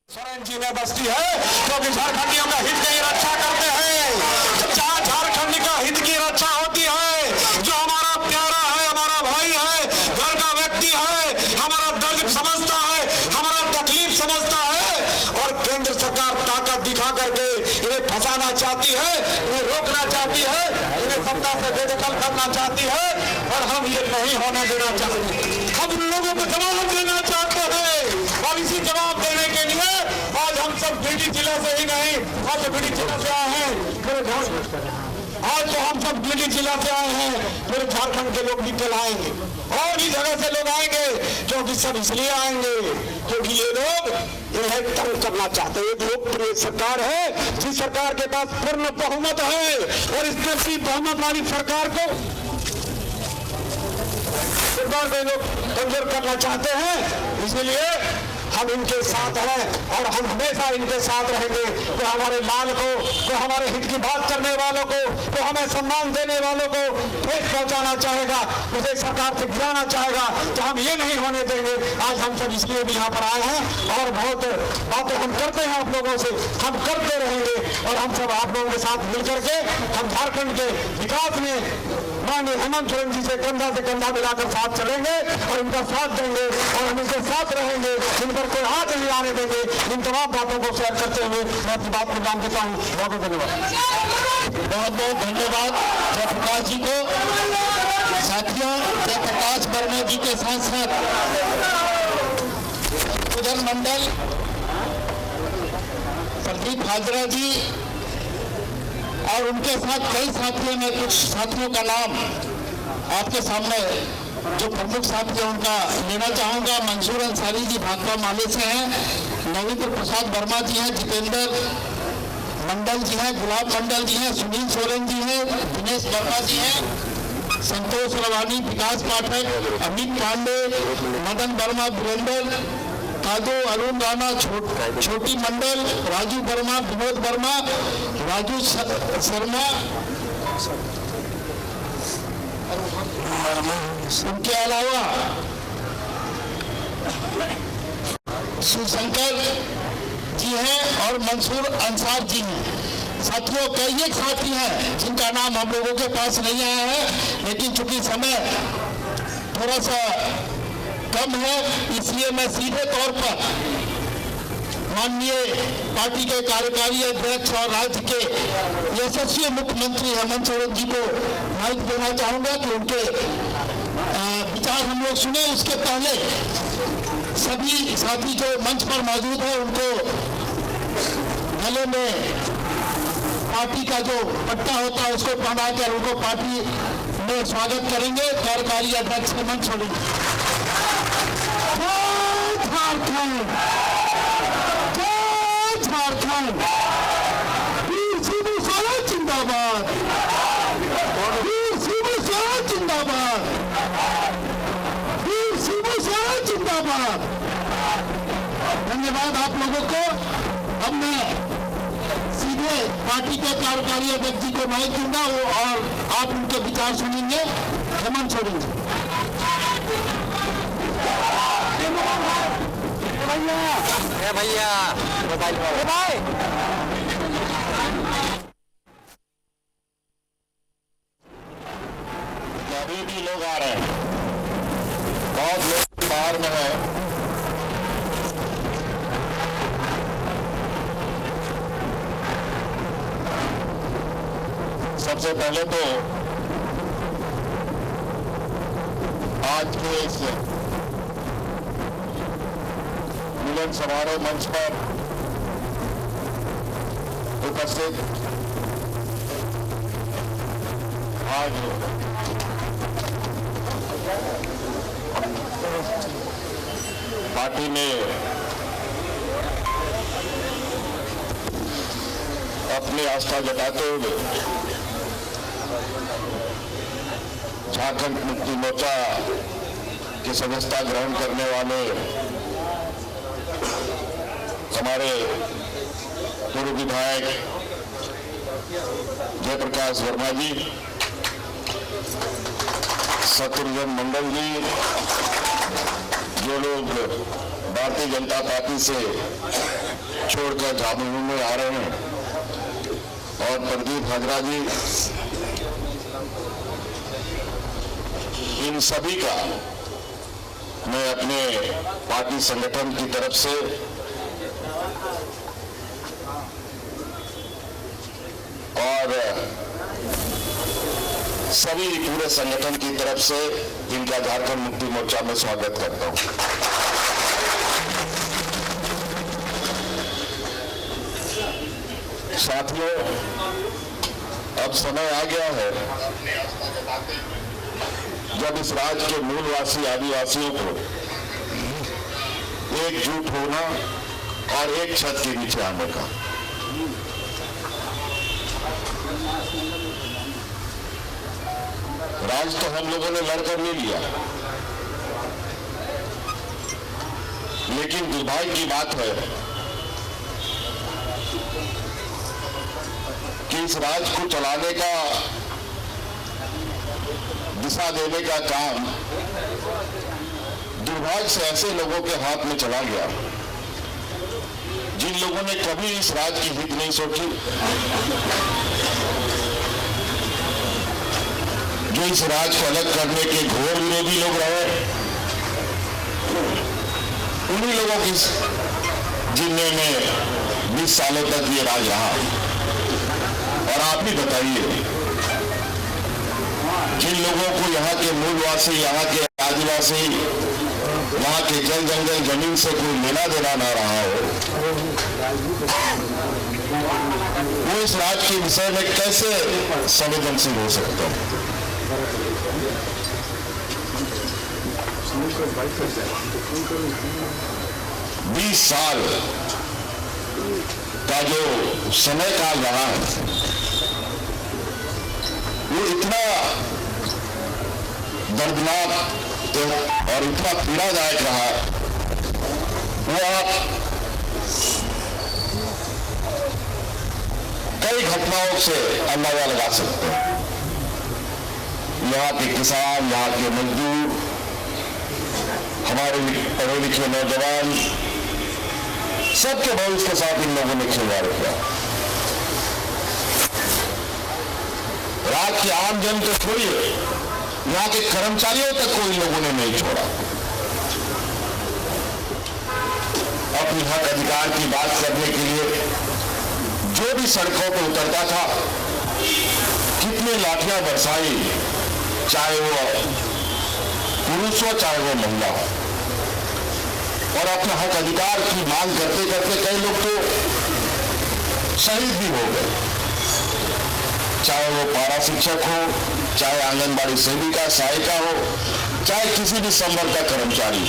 सोरेन जी में बस्ती है क्योंकि झारखंडियों का हित की रक्षा करते हैं। जहाँ झारखंड का हित की रक्षा होती है, जो हमारा प्यारा है, हमारा भाई है, घर का व्यक्ति है, हमारा दर्द समझता है, हमारा तकलीफ समझता है, और केंद्र सरकार ताकत दिखा करके इन्हें फंसाना चाहती है, इन्हें रोकना चाहती है, इन्हें सत्ता से बेदखल करना चाहती है, और हम ये नहीं होने देना चाहते। हम लोगों को जवाब देना चाहते हैं, और इसी जवाब देने के लिए आज हम सब गिरिडीह जिला से ही नहीं, आज तो गिरिडीह जिला से आए हैं, आज तो हम सब गिरिडीह जिला से आए हैं, फिर झारखंड के लोग भी कल आएंगे, और भी जगह से लोग आएंगे, क्योंकि सब इसलिए आएंगे क्योंकि ये लोग इन्हें तंग करना चाहते हैं। एक लोकप्रिय सरकार है, जिस सरकार के पास पूर्ण बहुमत है, और इस पूर्ण बहुमत वाली सरकार को लोग कमजोर करना चाहते हैं, इसलिए हम इनके साथ हैं और हम हमेशा इनके साथ रहेंगे। तो हमारे लाल को, तो हमारे हित की बात करने वालों को, तो हमें सम्मान देने वालों को ठेस पहुंचाना चाहेगा, उसे सरकार से गिराना चाहेगा, तो हम ये नहीं होने देंगे। आज हम सब इसलिए भी यहाँ पर आए हैं, और बहुत बातें हम करते हैं आप लोगों से, हम करते रहेंगे, और हम सब आप लोगों के साथ मिलकर के हम झारखंड के विकास में माननीय हेमंत सोरेन जी से कंधा मिलाकर साथ चलेंगे, और इनका साथ देंगे, और हम इनके साथ रहेंगे, इन पर कोई हाथ नहीं आने देंगे। इन तमाम बातों को शेयर करते हुए मैं अपनी बात को नाम देता हूँ। बहुत बहुत धन्यवाद। बहुत बहुत धन्यवाद जयप्रकाश जी को। साथियों, जयप्रकाश वर्मा जी के साथ साथ उदन मंडल, प्रदीप हाजरा जी और उनके साथ कई साथियों में, कुछ साथियों का नाम आपके सामने जो प्रमुख साथी है उनका लेना चाहूंगा। मंसूर अंसारी जी भाकपा माले से हैं, नवीन्द्र प्रसाद वर्मा जी हैं, जितेंद्र मंडल जी हैं, गुलाब मंडल जी हैं, सुनील सोरेन जी हैं, दिनेश वर्मा जी हैं, संतोष रवानी, विकास पाठक, अमित पांडे, मदन वर्मा, वीरेंद्र कादो, अरुण राणा, छोटी मंडल, राजू वर्मा, विनोद वर्मा, राजू शर्मा, उनके अलावा शिवशंकर जी हैं और मंसूर अंसार जी हैं। साथियों, कई एक साथी हैं जिनका नाम हम लोगों के पास नहीं आया है, लेकिन चूंकि समय थोड़ा सा कम है, इसलिए मैं सीधे तौर पर माननीय पार्टी के कार्यकारी अध्यक्ष और राज्य के यशस्वी मुख्यमंत्री हेमंत सोरेन जी को माइक देना चाहूंगा कि उनके विचार हम लोग सुने। उसके पहले सभी साथी जो मंच पर मौजूद है उनको गले में पार्टी का जो पट्टा होता है उसको पहनाकर उनको पार्टी में स्वागत करेंगे। कार्यकारी अध्यक्ष हेमंत सोरेन जी। झारखंड, वीर शिबू सोरेन जिंदाबाद, वीर शिबू सोरेन जिंदाबाद, वीर शिबू सोरेन जिंदाबाद। धन्यवाद आप लोगों को। अब मैं सीधे पार्टी के कार्यकारी अध्यक्ष जी को माइक दूंगा और आप उनके विचार सुनेंगे। हेमंत सोरेन जी। भैया भाई अभी भी लोग आ रहे हैं, बहुत लोग बाहर में है। सबसे पहले तो आज के इस मिलन समारोह मंच पर उपस्थित आज पार्टी में अपनी आस्था जताते हुए झारखंड मुक्ति मोर्चा की सदस्यता ग्रहण करने वाले हमारे पूर्व विधायक जयप्रकाश वर्मा जी, शत्रुघ्न मंडल जी, जो लोग भारतीय जनता पार्टी से छोड़कर झामुमो में आ रहे हैं, और प्रदीप हाजरा जी, इन सभी का मैं अपने पार्टी संगठन की तरफ से और सभी पूरे संगठन की तरफ से इनका झारखंड मुक्ति मोर्चा में स्वागत करता हूं। साथियों, अब समय आ गया है जब इस राज्य के मूलवासी आदिवासियों को एकजुट होना और एक छत के नीचे आने का। राज तो हम लोगों ने लड़कर नहीं लिया, लेकिन दुर्भाग्य की बात है कि इस राज को चलाने का, दिशा देने का काम दुर्भाग्य से ऐसे लोगों के हाथ में चला गया जिन लोगों ने कभी इस राज की हित नहीं सोची, जो इस राज को अलग करने के घोर विरोधी लोग रहे, उन्हीं लोगों की जिम्मे में 20 सालों तक ये राज रहा। और आप ही बताइए, जिन लोगों को यहाँ के मूलवासी, यहाँ के आदिवासी, यहाँ के जल जंगल जमीन से कोई लेना देना ना रहा हो, वो इस राज के विषय में कैसे संवेदनशील हो सकते हैं? 20 साल का जो समय काल रहा है, वो इतना दर्दनाक और इतना पीड़ादायक रहा, वो आप कई घटनाओं से अंदाजा लगा सकते हैं। यहाँ के किसान, यहाँ के मजदूर, हमारे पढ़े लिखे नौजवान, सबके भविष्य के साथ इन लोगों ने खिलवाड़ किया। रात के आम जन तो छोड़िए, यहाँ के कर्मचारियों तक को इन लोगों ने नहीं छोड़ा। अपने हक अधिकार की बात करने के लिए जो भी सड़कों पर उतरता था, कितने लाठियां बरसाई, चाहे वो पुरुष हो चाहे वो महिला हो, और अपने हक अधिकार की मांग करते करते कई लोग तो शहीद भी हो गए, चाहे वो पारा शिक्षक हो, चाहे आंगनबाड़ी सेविका सहायिका हो, चाहे किसी भी संवर्ग का कर्मचारी।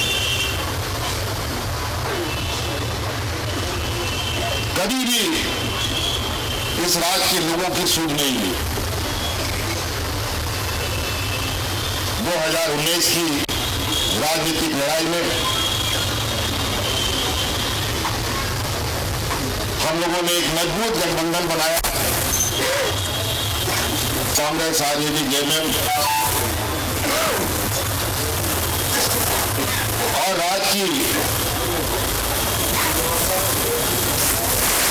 कभी भी इस राज्य के लोगों की सूझ नहीं ली। 2019 की राजनीतिक लड़ाई में हम लोगों ने एक मजबूत गठबंधन बनाया, कांग्रेस, आरजेडी, जेएमएम, और राज्य की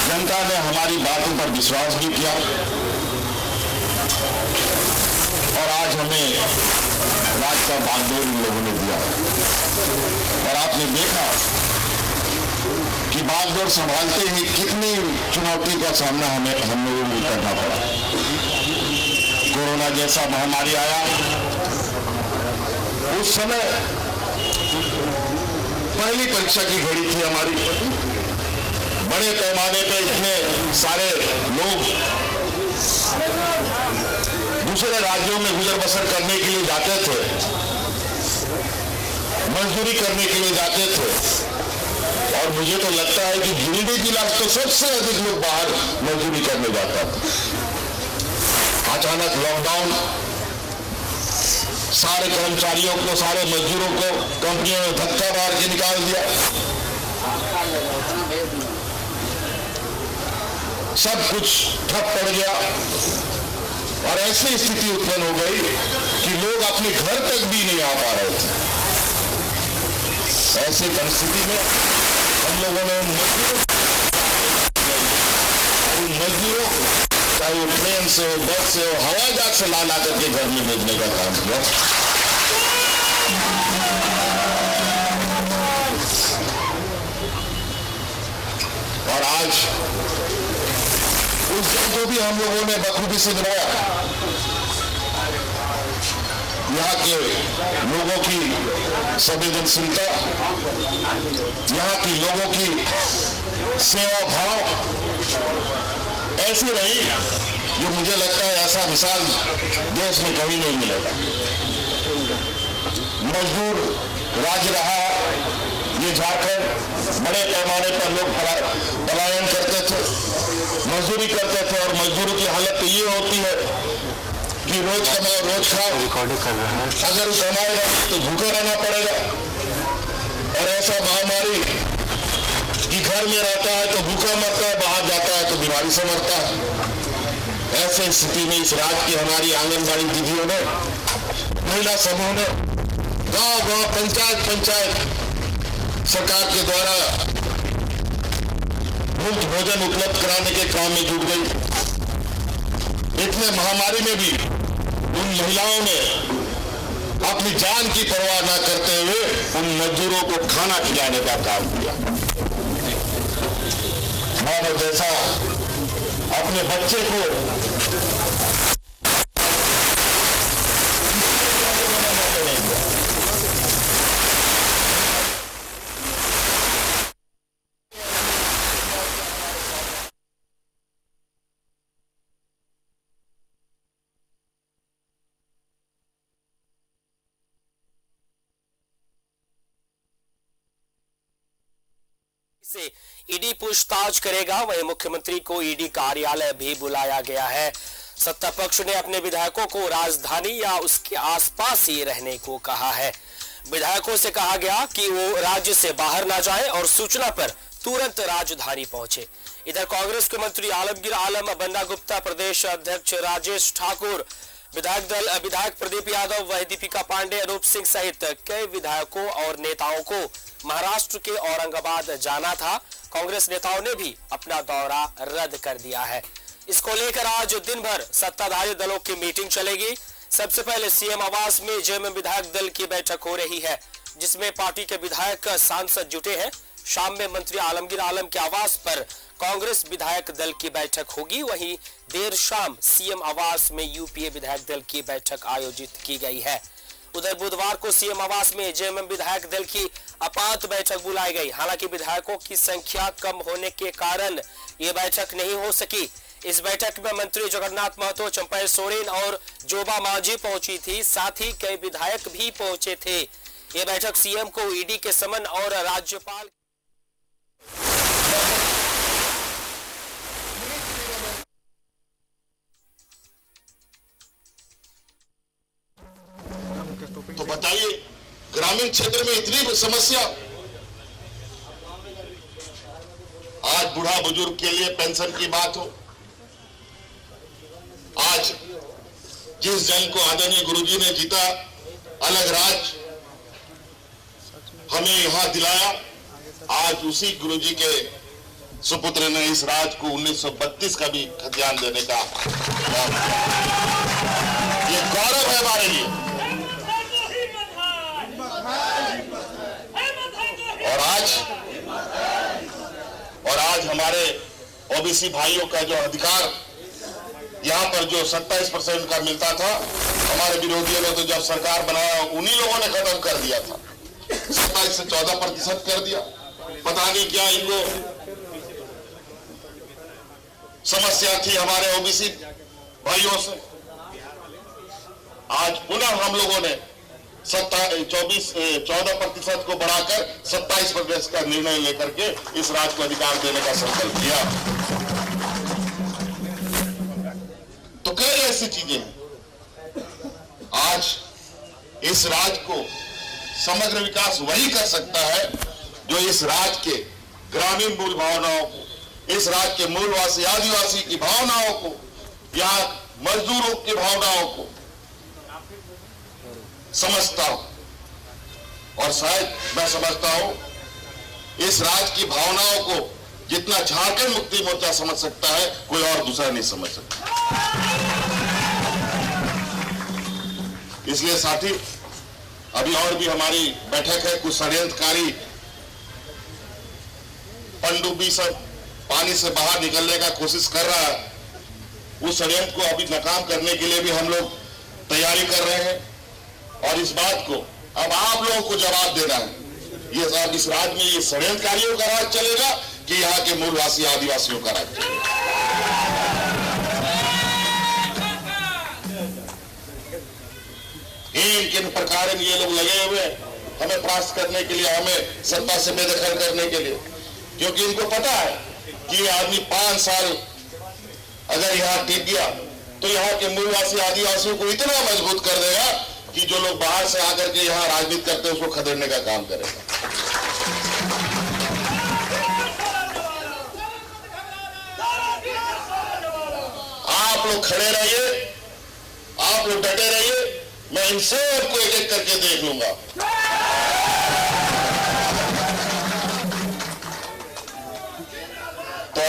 जनता ने हमारी बातों पर विश्वास भी किया, और आज हमें राज्य का बागडोर इन लोगों ने दिया। और आपने देखा कि बागडोर संभालते ही कितनी चुनौती का सामना हम लोगों को करना पड़ा। कोरोना जैसा महामारी आया, उस समय पहली परीक्षा की घड़ी थी हमारी। बड़े पैमाने पे इतने सारे लोग दूसरे राज्यों में गुजर बसर करने के लिए जाते थे, मजदूरी करने के लिए जाते थे, और मुझे तो लगता है कि गिरिडीह जिला तो सबसे अधिक लोग बाहर मजदूरी करने जाता था। अचानक लॉकडाउन सारे कर्मचारियों को, सारे मजदूरों को कंपनियों ने धक्का मार के निकाल दिया। सब कुछ ठप पड़ गया, और ऐसी स्थिति उत्पन्न हो गई कि लोग अपने घर तक भी नहीं आ पा रहे थे। ऐसी परिस्थिति में हम लोगों ने उन मजदूरों को चाहे वो ट्रेन से हो, बस से हो, हवाई जहाज से ला करके घर में भेजने का काम किया। और आज उस दिन को भी हम लोगों ने बखूबी से निभाया। यहाँ के लोगों की संवेदनशीलता, यहाँ के लोगों की सेवा भाव ऐसी रही जो मुझे लगता है ऐसा मिसाल देश में कभी नहीं मिलेगा। मजदूर राज्य रहा ये झारखंड। बड़े पैमाने पर लोग पलायन करते थे, मजदूरी करते थे, और मजदूरों की हालत तो ये होती है कि रोज कमाओ रोज खाओ। रिकॉर्डिंग कर रहा है। अगर कमाएगा तो भूखा रहना पड़ेगा। और ऐसा महामारी कि घर में रहता है तो भूखा मरता है, बाहर जाता है तो बीमारी से मरता है। ऐसे स्थिति में इस राज्य की हमारी आंगनबाड़ी दीदियों ने, महिला समूह ने गांव-गांव, पंचायत सरकार के द्वारा मुफ्त भोजन उपलब्ध कराने के काम में जुट गई। इतने महामारी में भी उन महिलाओं ने अपनी जान की परवाह न करते हुए उन मजदूरों को खाना खिलाने का काम किया। मानो जैसा अपने बच्चे को से ईडी पूछताछ करेगा। वहीं मुख्यमंत्री को ईडी कार्यालय भी बुलाया गया है। सत्ता पक्ष ने अपने विधायकों को राजधानी या उसके आसपास ही रहने को कहा है। विधायकों से कहा गया कि वो राज्य से बाहर ना जाए और सूचना पर तुरंत राजधानी पहुंचे। इधर कांग्रेस के मंत्री आलमगीर आलम, बन्ना गुप्ता, प्रदेश अध्यक्ष राजेश ठाकुर, विधायक प्रदीप यादव, वह दीपिका पांडे, अनूप सिंह सहित कई विधायकों और नेताओं को महाराष्ट्र के औरंगाबाद जाना था। कांग्रेस नेताओं ने भी अपना दौरा रद्द कर दिया है। इसको लेकर आज दिन भर सत्ताधारी दलों की मीटिंग चलेगी। सबसे पहले सीएम आवास में जेएमएम विधायक दल की बैठक हो रही है, जिसमें पार्टी के विधायक सांसद जुटे हैं। शाम में मंत्री आलमगीर आलम के आवास पर कांग्रेस विधायक दल की बैठक होगी। वहीं देर शाम सीएम आवास में यूपीए विधायक दल की बैठक आयोजित की गई है। उधर बुधवार को सीएम आवास में जेएमएम विधायक दल की आपात बैठक बुलाई गई। हालांकि विधायकों की संख्या कम होने के कारण ये बैठक नहीं हो सकी। इस बैठक में मंत्री जगन्नाथ महतो, चंपई सोरेन और जोबा मांझी पहुंची थी। साथ ही कई विधायक भी पहुंचे थे। ये बैठक सीएम को ईडी के समन और राज्यपाल तो बताइए, ग्रामीण क्षेत्र में इतनी समस्या। आज बूढ़ा बुजुर्ग के लिए पेंशन की बात हो, आज जिस जंग को आदरणीय गुरुजी ने जीता, अलग राज हमें यहां दिलाया, आज उसी गुरुजी के सुपुत्र ने इस राज को 1932 का भी खतियान देने का ये गौरव है हमारे लिए। और आज हमारे ओबीसी भाइयों का जो अधिकार यहाँ पर जो 27% का मिलता था, हमारे विरोधियों ने तो जब सरकार बनाया उन्हीं लोगों ने खत्म कर दिया था। 27 से 14% कर दिया। पता नहीं क्या इनको समस्या थी हमारे ओबीसी भाइयों से। आज पुनः हम लोगों ने 14% को बढ़ाकर 27% का निर्णय लेकर के इस राज्य को अधिकार देने का संकल्प किया। तो कई ऐसी चीजें हैं। आज इस राज्य को समग्र विकास वही कर सकता है जो इस राज्य के ग्रामीण मूल भावनाओं को, इस राज्य के मूलवासी आदिवासी की भावनाओं को, यहाँ मजदूरों की भावनाओं को समझता हो। और शायद मैं समझता हूं इस राज्य की भावनाओं को जितना झारखंड मुक्ति मोर्चा समझ सकता है, कोई और दूसरा नहीं समझ सकता। इसलिए साथी, अभी और भी हमारी बैठक है। कुछ षड्यंत्रकारी पनडुब्बी सब पानी से बाहर निकलने का कोशिश कर रहा है। उस षड्यंत्र को अभी नाकाम करने के लिए भी हम लोग तैयारी कर रहे हैं और इस बात को अब आप लोगों को जवाब देना है। ये इस राज्य में ये षड्यंत्रकारियों का राज चलेगा कि यहाँ के मूलवासी आदिवासियों का राज चलेगा? किन प्रकार ये लोग लगे हुए हमें परास्त करने के लिए, हमें सत्ता से बेदखल करने के लिए, क्योंकि इनको पता है कि ये आदमी 5 साल अगर यहाँ टिक गया तो यहाँ के मूलवासी आदिवासियों को इतना मजबूत कर देगा कि जो लोग बाहर से आकर के यहाँ राजनीति करते हैं उसको खदेड़ने का काम करेगा। आप लोग खड़े रहिए, आप लोग डटे रहिए, मैं इन सबको एक एक करके देख लूंगा। तो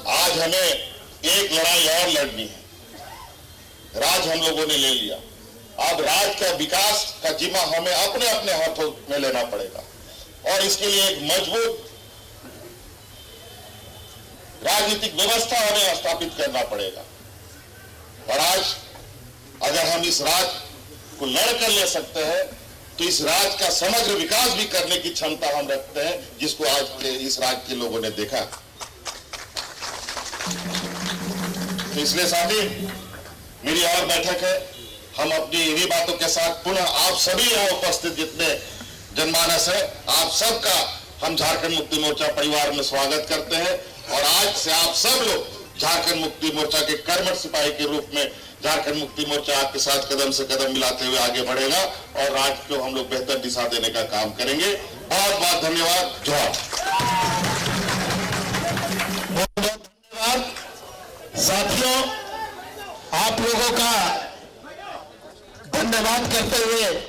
आज हमें एक लड़ाई और लड़नी है। राज हम लोगों ने ले लिया, अब राज का विकास का जिम्मा हमें अपने अपने हाथों में लेना पड़ेगा और इसके लिए एक मजबूत राजनीतिक व्यवस्था हमें स्थापित करना पड़ेगा। और आज अगर हम इस राज्य को लड़ कर ले सकते हैं तो इस राज्य का समग्र विकास भी करने की क्षमता हम रखते हैं, जिसको आज के इस राज्य के लोगों ने देखा। तो इसलिए साथी, मेरी और बैठक है। हम अपनी इन्हीं बातों के साथ पुनः आप सभी यहाँ उपस्थित जितने जनमानस है, आप सबका हम झारखंड मुक्ति मोर्चा परिवार में स्वागत करते हैं और आज से आप सब लोग झारखंड मुक्ति मोर्चा के कर्मठ सिपाही के रूप में झारखंड मुक्ति मोर्चा आपके साथ कदम से कदम मिलाते हुए आगे बढ़ेगा और राज्य को हम लोग बेहतर दिशा देने का काम करेंगे। बहुत बहुत धन्यवाद। जोहार। धन्यवाद साथियों, आप लोगों का धन्यवाद करते हुए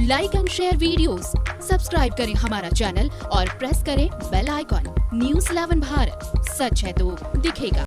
like and share videos, subscribe करें हमारा चैनल और प्रेस करें बेल आइकॉन। न्यूज़ 11 भारत, सच है तो दिखेगा।